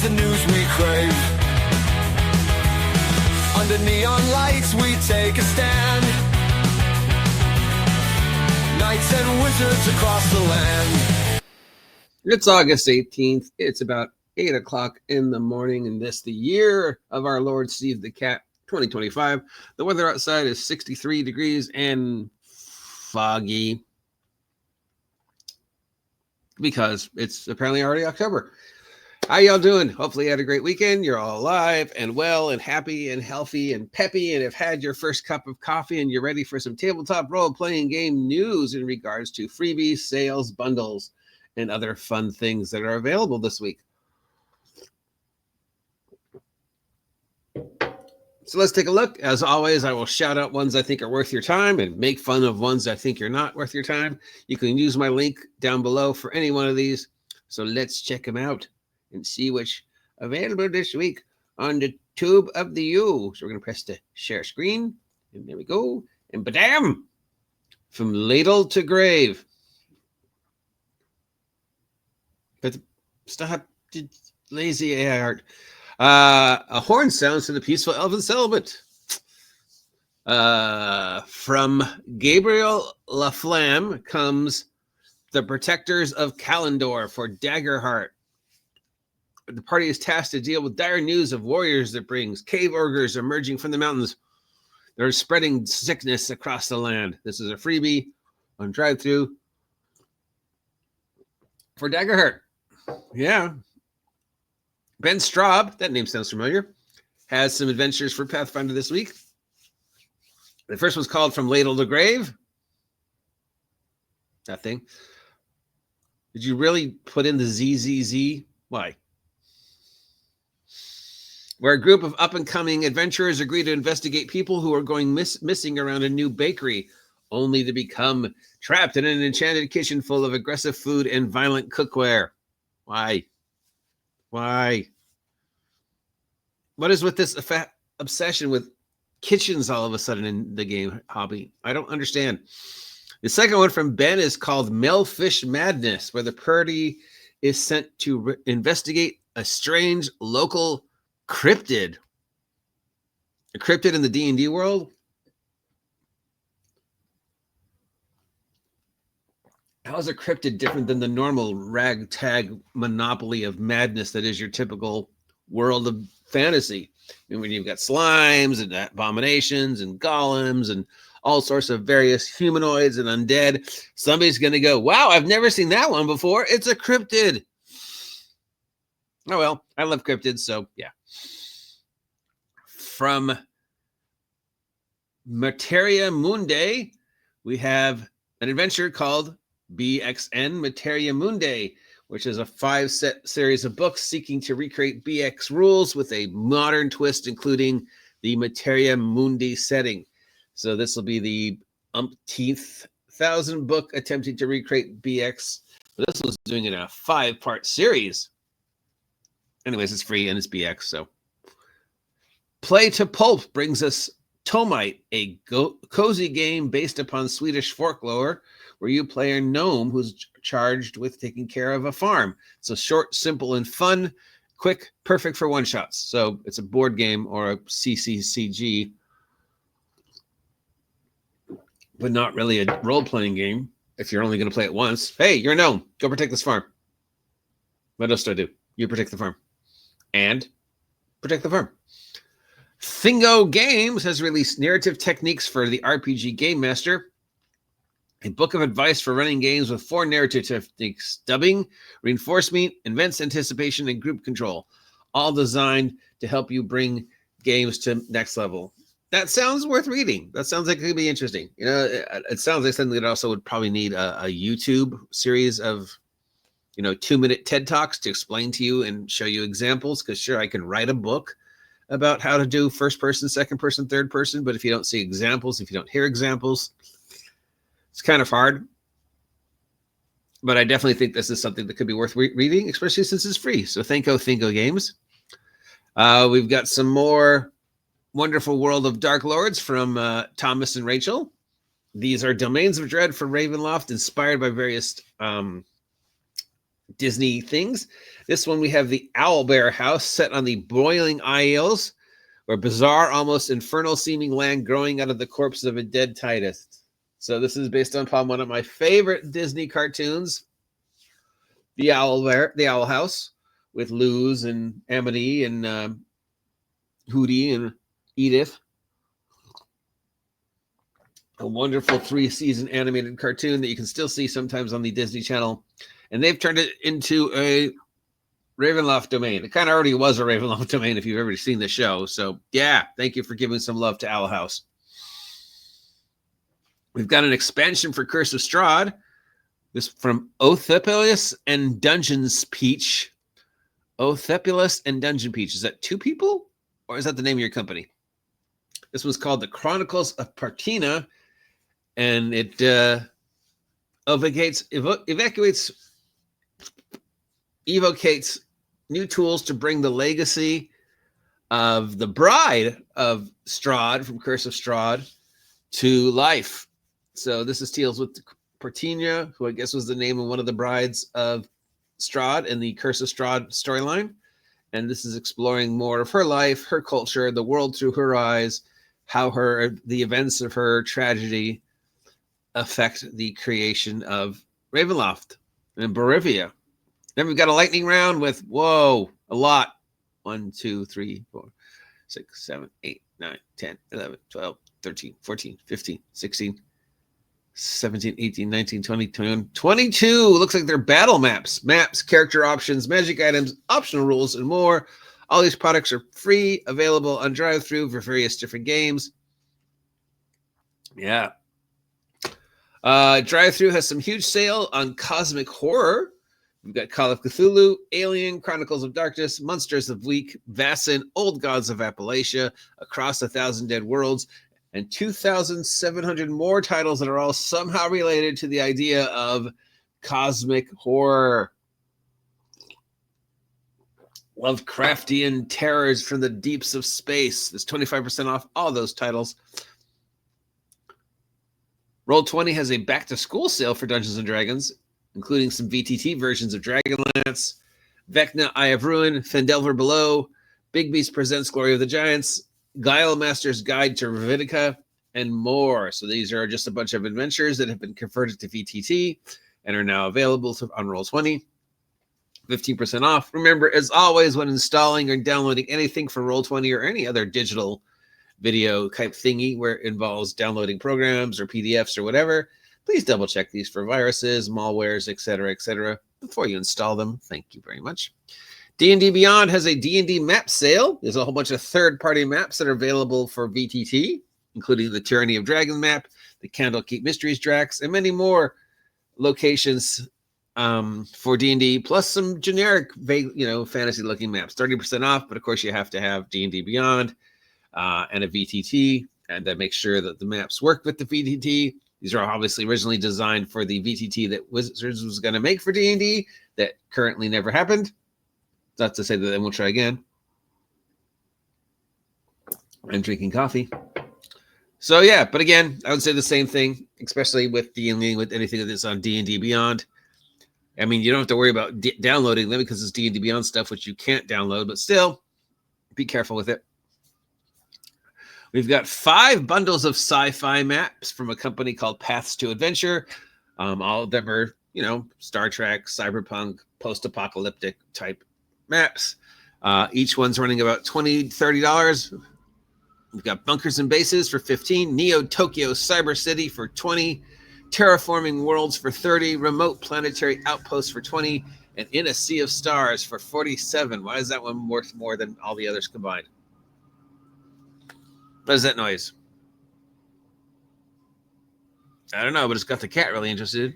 the news we crave. Under neon lights we take a stand. Knights and wizards across the land. It's August 18th. It's about 8 o'clock in the morning, and this the year of our Lord Steve the Cat, 2025. The weather outside is 63 degrees and foggy because it's apparently already October. How y'all doing? Hopefully you had a great weekend. You're all alive and well and happy and healthy and peppy and have had your first cup of coffee and you're ready for some tabletop role-playing game news in regards to freebies, sales, bundles, and other fun things that are available this week. So let's take a look. As always, I will shout out ones I think are worth your time and make fun of ones I think you're not worth your time. You can use my link down below for any one of these. So let's check them out and see what's available this week on the tube of the U. So we're going to press the share screen. And there we go. And badam! From ladle to grave. But stop, lazy AI art. A horn sounds to the peaceful elven settlement. From Gabriel Laflamme comes the Protectors of Kalendor for Daggerheart. The party is tasked to deal with dire news of warriors that brings cave ogres emerging from the mountains. They're spreading sickness across the land. This is a freebie on drive-thru for Daggerheart. Yeah. Ben Straub, that name sounds familiar, has some adventures for Pathfinder this week. The first one's called From Ladle to Grave. That thing. Did you really put in the ZZZ? Why? Where a group of up-and-coming adventurers agree to investigate people who are going missing around a new bakery, only to become trapped in an enchanted kitchen full of aggressive food and violent cookware. Why? Why? What is with this obsession with kitchens all of a sudden in the game hobby? I don't understand. The second one from Ben is called Melfish Madness, where the party is sent to investigate a strange local cryptid. A cryptid in the D&D world? How is a cryptid different than the normal ragtag monopoly of madness that is your typical world of fantasy? I mean, you've got slimes and abominations and golems and all sorts of various humanoids and undead. Somebody's going to go, wow, I've never seen that one before. It's a cryptid. Oh, well, I love cryptids, so yeah. From Materia Mundi, we have an adventure called BXN Materia Mundi, which is a 5-set series of books seeking to recreate BX rules with a modern twist, including the Materia Mundi setting. So this will be the umpteenth thousand book attempting to recreate BX. But this was doing it in a 5-part series. Anyways, it's free and it's BX, so. Play to Pulp brings us Tomite, a cozy game based upon Swedish folklore where you play a gnome who's charged with taking care of a farm. So short, simple, and fun, quick, perfect for one-shots. So it's a board game or a CCCG, but not really a role-playing game if you're only going to play it once. Hey, you're a gnome. Go protect this farm. What else do I do? You protect the farm. And protect the farm. Thingo Games has released Narrative Techniques for the RPG Game Master, a book of advice for running games with 4 narrative techniques: dubbing, reinforcement, events anticipation, and group control, all designed to help you bring games to next level. That sounds worth reading. That sounds like it could be interesting. You know, it sounds like something that also would probably need a YouTube series of, 2-minute TED Talks to explain to you and show you examples. Because sure, I can write a book about how to do first person, second person, third person, but if you don't see examples, if you don't hear examples, it's kind of hard. But I definitely think this is something that could be worth reading, especially since it's free. So thank you, Thingo Games. We've got some more Wonderful World of Dark Lords from Thomas and Rachel. These are Domains of Dread for Ravenloft, inspired by various Disney things. This one we have the Owlbear house set on the boiling Isles, where bizarre, almost infernal-seeming land growing out of the corpse of a dead Titus. So this is based upon one of my favorite Disney cartoons, the Owl House, with Luz and Amity and Hootie and Edith. A wonderful 3-season animated cartoon that you can still see sometimes on the Disney Channel. And they've turned it into a Ravenloft domain. It kind of already was a Ravenloft domain if you've ever seen the show. So, yeah, thank you for giving some love to Owl House. We've got an expansion for Curse of Strahd. This from Othepilus and Dungeons Peach. Othepilus and Dungeon Peach. Is that 2 people? Or is that the name of your company? This was called the Chronicles of Partina. And it evocates new tools to bring the legacy of the bride of Strahd from Curse of Strahd to life. So this deals with Partina, who I guess was the name of one of the brides of Strahd in the Curse of Strahd storyline. And this is exploring more of her life, her culture, the world through her eyes, how the events of her tragedy affect the creation of Ravenloft and Borivia. Then we've got a lightning round with, a lot. 1, 2, 3, 4, 6, 7, 8, 9, 10, 11, 12, 13, 14, 15, 16, 17, 18, 19, 20, 21, 22. Looks like they're battle maps. Maps, character options, magic items, optional rules, and more. All these products are free, available on drive-thru for various different games. Yeah. Drive-thru has some huge sale on cosmic horror. We've got Call of Cthulhu, Alien, Chronicles of Darkness, Monsters of Week, Vassin, Old Gods of Appalachia, Across 1,000 Dead Worlds, and 2,700 more titles that are all somehow related to the idea of cosmic horror. Lovecraftian terrors from the deeps of space. There's 25% off all those titles. Roll20 has a back-to-school sale for Dungeons & Dragons, including some VTT versions of Dragonlance, Vecna, Eye of Ruin, Fendelver Below, Big Beast Presents Glory of the Giants, Guile Master's Guide to Ravinica, and more. So these are just a bunch of adventures that have been converted to VTT and are now available on Roll20. 15% off. Remember, as always, when installing or downloading anything for Roll20 or any other digital video type thingy where it involves downloading programs or PDFs or whatever, please double check these for viruses, malwares, etc., before you install them. Thank you very much. D&D Beyond has a D&D map sale. There's a whole bunch of third-party maps that are available for VTT, including the Tyranny of Dragons map, the Candlekeep Mysteries Drax, and many more locations for D&D, plus some generic, fantasy-looking maps. 30% off, but of course you have to have D&D Beyond and a VTT, and that makes sure that the maps work with the VTT. These are obviously originally designed for the VTT that Wizards was going to make for D&D that currently never happened. Not to say that they won't try again. I'm drinking coffee. So yeah, but again, I would say the same thing, especially with dealing with anything that's on D&D Beyond. I mean, you don't have to worry about downloading them because it's D&D Beyond stuff, which you can't download, but still, be careful with it. We've got 5 bundles of sci-fi maps from a company called Paths to Adventure. All of them are, Star Trek, cyberpunk, post-apocalyptic type maps. Each one's running about $20, $30. We've got Bunkers and Bases for $15, Neo Tokyo Cyber City for $20, Terraforming Worlds for $30, Remote Planetary Outposts for $20, and In a Sea of Stars for $47. Why is that one worth more than all the others combined? What is that noise? I don't know, but it's got the cat really interested.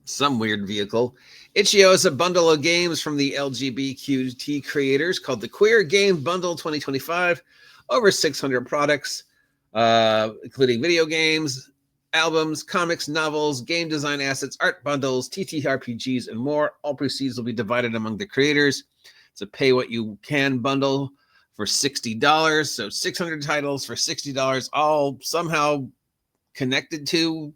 Some weird vehicle. Itch.io is a bundle of games from the LGBTQT creators called the Queer Game Bundle 2025. Over 600 products, including video games, albums, comics, novels, game design assets, art bundles, ttrpgs, and more. All proceeds will be divided among the creators. It's a pay-what-you-can bundle for $60. So 600 titles for $60, all somehow connected to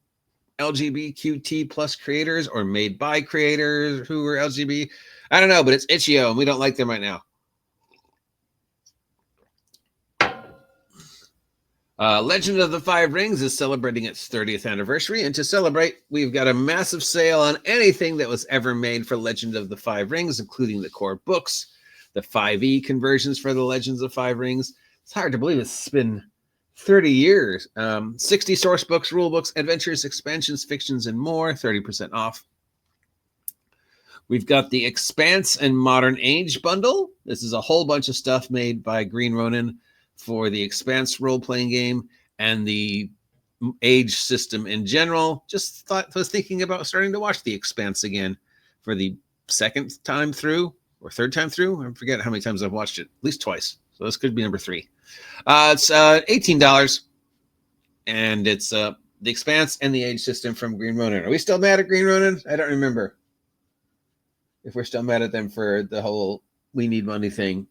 LGBTQT plus creators or made by creators who are LGBT. I don't know, but it's itch.io and we don't like them right now. Legend of the Five Rings is celebrating its 30th anniversary, and to celebrate, we've got a massive sale on anything that was ever made for Legend of the Five Rings, including the core books, the 5e conversions for the Legends of Five Rings. It's hard to believe it's been 30 years. 60 source books, rule books, adventures, expansions, fictions, and more, 30% off. We've got the Expanse and Modern Age bundle. This is a whole bunch of stuff made by Green Ronin for the Expanse role-playing game and the age system in general. Was thinking about starting to watch the Expanse again for the second time through or third time through. I forget how many times I've watched it, at least twice. So this could be number 3. It's $18, and it's the Expanse and the age system from Green Ronin. Are we still mad at Green Ronin? I don't remember if we're still mad at them for the whole we need money thing.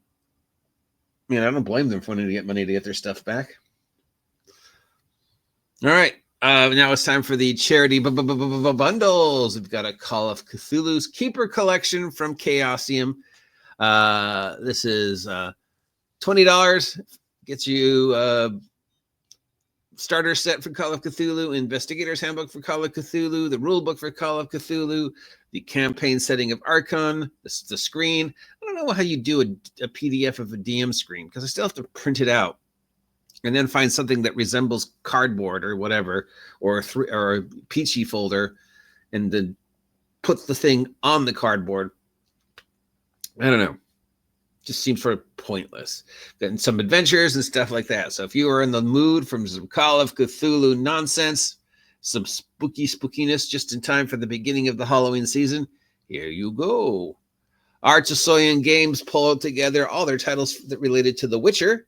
I mean, I don't blame them for wanting to get money to get their stuff back. All right. Now it's time for the charity bundles. We've got a Call of Cthulhu's Keeper collection from Chaosium. This is $20. Gets you a starter set for Call of Cthulhu, Investigator's Handbook for Call of Cthulhu, the rule book for Call of Cthulhu, the campaign setting of Archon, the screen. I don't know how you do a PDF of a DM screen because I still have to print it out and then find something that resembles cardboard or whatever, or a peachy folder, and then put the thing on the cardboard. I don't know. Just seems sort of pointless. Getting some adventures and stuff like that. So if you are in the mood for some Call of Cthulhu nonsense, some spookiness just in time for the beginning of the Halloween season, here you go. Artisoyan Games pulled together all their titles that related to The Witcher.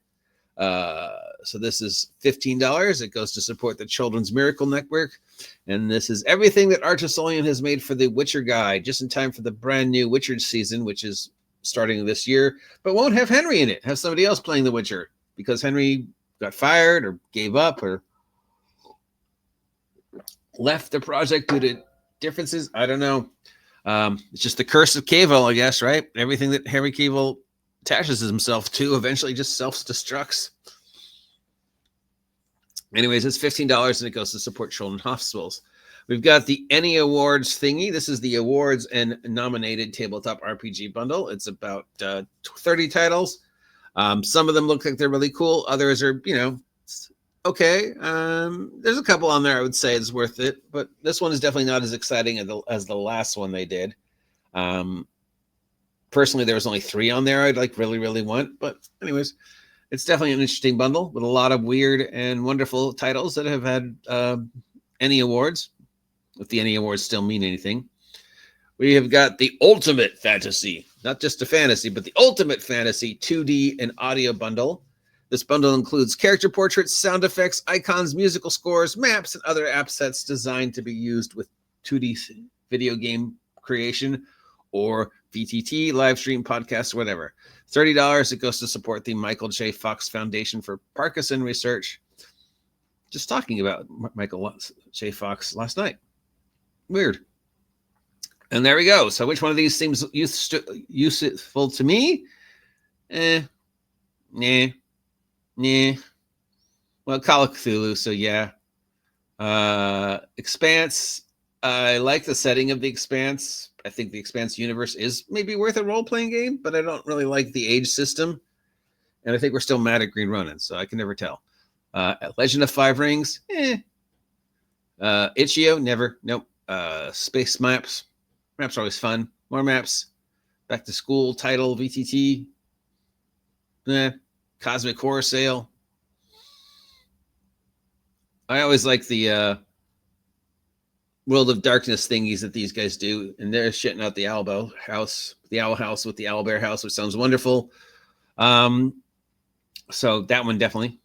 So this is $15. It goes to support the Children's Miracle Network. And this is everything that Artisoyan has made for The Witcher Guide, just in time for the brand new Witcher season, which is starting this year, but won't have Henry in it. Have somebody else playing The Witcher because Henry got fired or gave up or left the project due to differences. I don't know. It's just the curse of Cavill, I guess, right? Everything that Henry Cavill attaches himself to eventually just self-destructs. Anyways, it's $15 and it goes to support children's hospitals. We've got the Any Awards thingy. This is the awards and nominated tabletop RPG bundle. It's about 30 titles. Some of them look like they're really cool. Others are, okay. There's a couple on there I would say is worth it, but this one is definitely not as exciting as the last one they did. Personally, there was only 3 on there I'd really want, but anyways, it's definitely an interesting bundle with a lot of weird and wonderful titles that have had Any Awards, if the Any Awards still mean anything. We have got the Ultimate Fantasy, not just a fantasy, but the Ultimate Fantasy 2D and audio bundle. This bundle includes character portraits, sound effects, icons, musical scores, maps, and other assets designed to be used with 2D video game creation or VTT, live stream, podcast, whatever. $30. It goes to support the Michael J. Fox Foundation for Parkinson Research. Just talking about Michael J. Fox last night. Weird. And there we go. So which one of these seems useful to me? Nah. Well, Call of Cthulhu, so yeah. Expanse. I like the setting of the Expanse. I think the Expanse universe is maybe worth a role-playing game, but I don't really like the age system. And I think we're still mad at Green Ronin, so I can never tell. Legend of Five Rings. Itch.io, never. Nope. Space maps. Maps are always fun. More maps. Back to school title, VTT. Cosmic Horror Sale. I always like the World of Darkness thingies that these guys do, and they're shitting out the owl house with the owlbear house, which sounds wonderful. So that one definitely.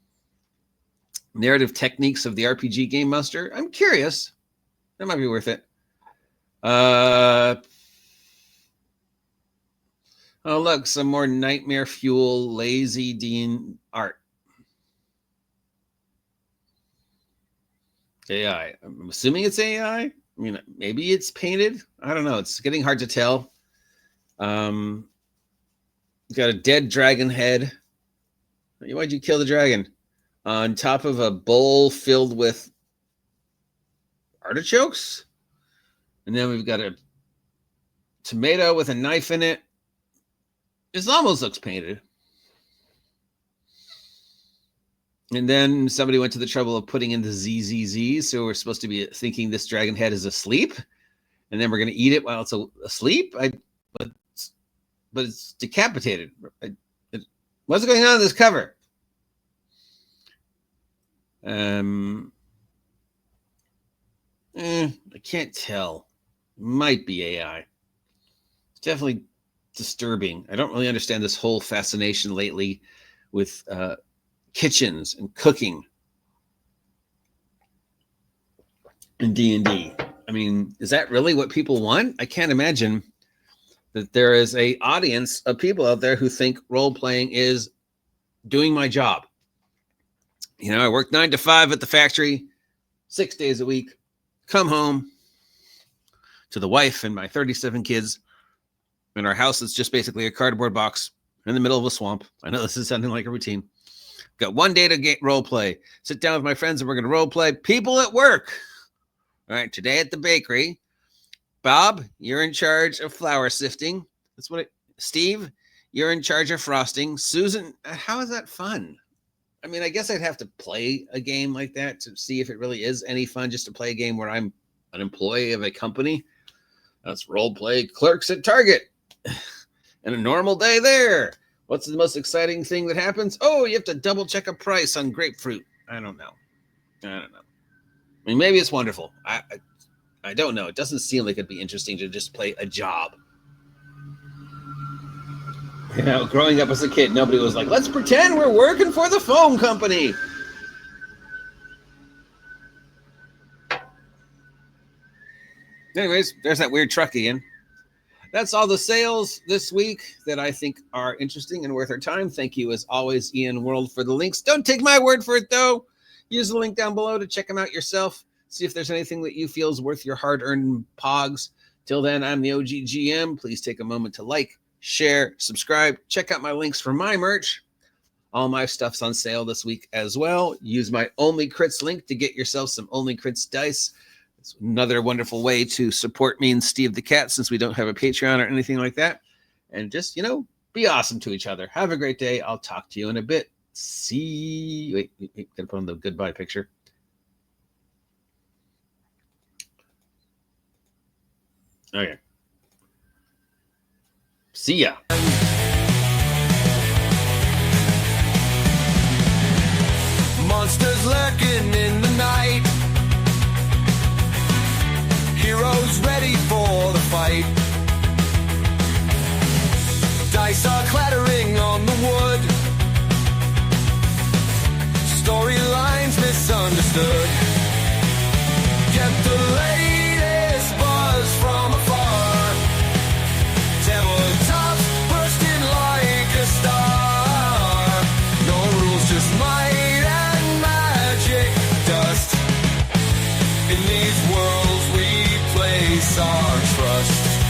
Narrative Techniques of the RPG Game Master. I'm curious. That might be worth it. Oh, look, some more Nightmare Fuel Lazy Dean art. AI. I'm assuming it's AI. I mean, maybe it's painted. I don't know. It's getting hard to tell. Got a dead dragon head. Why'd you kill the dragon? On top of a bowl filled with artichokes. And then we've got a tomato with a knife in it. This almost looks painted. And then somebody went to the trouble of putting in the ZZZ. So we're supposed to be thinking this dragon head is asleep. And then we're going to eat it while it's asleep. But it's decapitated. What's going on in this cover? I can't tell. Might be AI. It's definitely disturbing. I don't really understand this whole fascination lately with kitchens and cooking in D&D. I mean, is that really what people want? I can't imagine that there is a audience of people out there who think role-playing is doing my job. You know, I work 9 to 5 at the factory, 6 days a week, come home to the wife and my 37 kids, and our house is just basically a cardboard box in the middle of a swamp. I know this is sounding like a routine. Got one day to get role play. Sit down with my friends and we're going to role play. People at work. All right, today at the bakery, Bob, you're in charge of flour sifting. That's what Steve, you're in charge of frosting. Susan, how is that fun? I mean, I guess I'd have to play a game like that to see if it really is any fun, just to play a game where I'm an employee of a company. That's role play clerks at Target. And a normal day there. What's the most exciting thing that happens? Oh, you have to double check a price on grapefruit. I don't know. I mean, maybe it's wonderful. I don't know. It doesn't seem like it'd be interesting to just play a job. You know, growing up as a kid, nobody was like, let's pretend we're working for the phone company. Anyways, there's that weird truck again. That's all the sales this week that I think are interesting and worth our time. Thank you, as always, enworld, for the links. Don't take my word for it, though. Use the link down below to check them out yourself. See if there's anything that you feel is worth your hard-earned pogs. Till then, I'm the OGGM. Please take a moment to like, share, subscribe. Check out my links for my merch. All my stuff's on sale this week as well. Use my Only Crits link to get yourself some Only Crits dice. It's another wonderful way to support me and Steve the Cat, since we don't have a Patreon or anything like that. And just, you know, be awesome to each other. Have a great day. I'll talk to you in a bit. See. Wait, gotta put on the goodbye picture. Okay. See ya. Monsters lurking in the night. Heroes ready for the fight. Dice are clattering on the wood. Storylines misunderstood. Get the latest buzz from afar. Tabletops bursting like a star. No rules, just might and magic dust. In these worlds we place our trust.